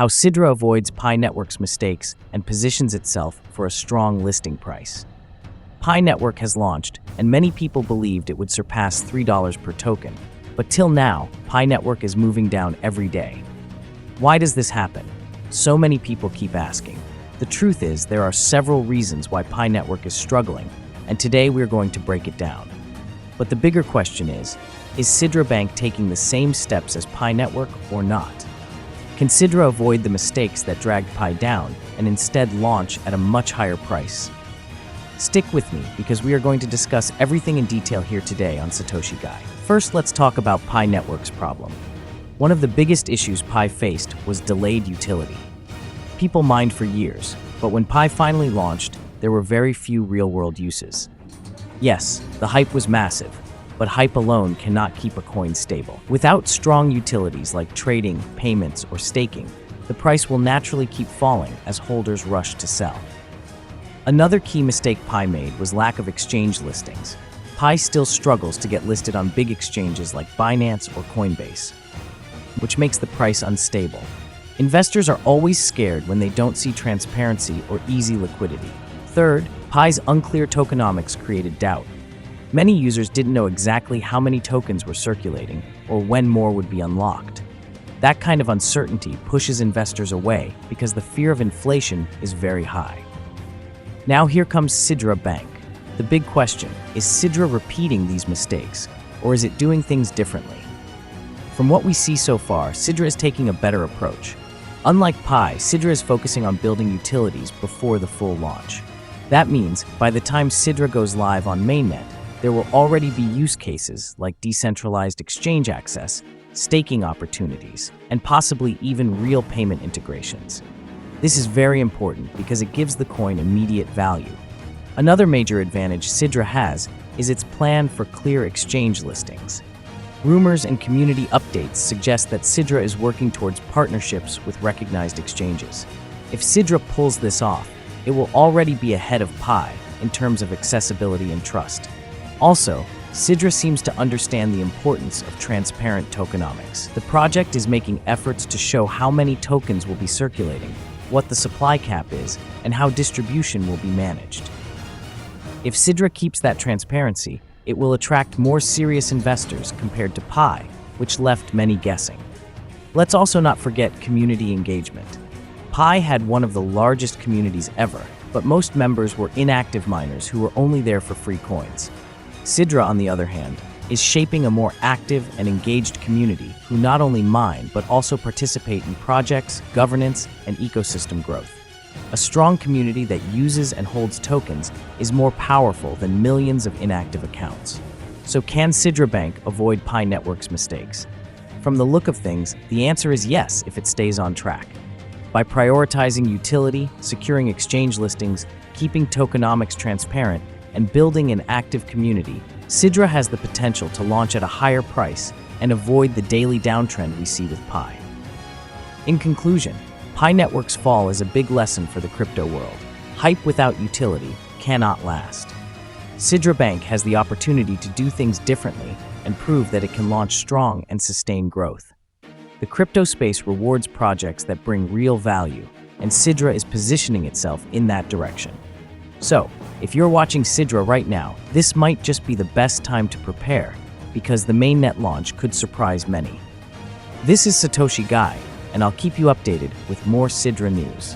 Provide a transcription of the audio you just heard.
how Sidra avoids Pi Network's mistakes and positions itself for a strong listing price. Pi Network has launched, and many people believed it would surpass $3 per token. But till now, Pi Network is moving down every day. Why does this happen? So many people keep asking. The truth is, there are several reasons why Pi Network is struggling, and today we're going to break it down. But the bigger question is Sidra Bank taking the same steps as Pi Network or not? Can Sidra avoid the mistakes that dragged Pi down and instead launch at a much higher price? Stick with me because we are going to discuss everything in detail here today on Satoshi Guy. First, let's talk about Pi Network's problem. One of the biggest issues Pi faced was delayed utility. People mined for years, but when Pi finally launched, there were very few real-world uses. Yes, the hype was massive, but hype alone cannot keep a coin stable. Without strong utilities like trading, payments, or staking, the price will naturally keep falling as holders rush to sell. Another key mistake Pi made was lack of exchange listings. Pi still struggles to get listed on big exchanges like Binance or Coinbase, which makes the price unstable. Investors are always scared when they don't see transparency or easy liquidity. Third, Pi's unclear tokenomics created doubt. Many users didn't know exactly how many tokens were circulating or when more would be unlocked. That kind of uncertainty pushes investors away because the fear of inflation is very high. Now here comes Sidra Bank. The big question, is Sidra repeating these mistakes, or is it doing things differently? From what we see so far, Sidra is taking a better approach. Unlike Pi, Sidra is focusing on building utilities before the full launch. That means, by the time Sidra goes live on mainnet, there will already be use cases like decentralized exchange access, staking opportunities, and possibly even real payment integrations. This is very important because it gives the coin immediate value. Another major advantage Sidra has is its plan for clear exchange listings. Rumors and community updates suggest that Sidra is working towards partnerships with recognized exchanges. If Sidra pulls this off, it will already be ahead of Pi in terms of accessibility and trust. Also, Sidra seems to understand the importance of transparent tokenomics. The project is making efforts to show how many tokens will be circulating, what the supply cap is, and how distribution will be managed. If Sidra keeps that transparency, it will attract more serious investors compared to Pi, which left many guessing. Let's also not forget community engagement. Pi had one of the largest communities ever, but most members were inactive miners who were only there for free coins. Sidra, on the other hand, is shaping a more active and engaged community who not only mine but also participate in projects, governance, and ecosystem growth. A strong community that uses and holds tokens is more powerful than millions of inactive accounts. So can Sidra Bank avoid Pi Network's mistakes? From the look of things, the answer is yes if it stays on track. By prioritizing utility, securing exchange listings, keeping tokenomics transparent, and building an active community, Sidra has the potential to launch at a higher price and avoid the daily downtrend we see with Pi. In conclusion, Pi Network's fall is a big lesson for the crypto world. Hype without utility cannot last. Sidra Bank has the opportunity to do things differently and prove that it can launch strong and sustain growth. The crypto space rewards projects that bring real value, and Sidra is positioning itself in that direction. So, if you're watching Sidra right now, this might just be the best time to prepare, because the mainnet launch could surprise many. This is Satoshi Guy, and I'll keep you updated with more Sidra news.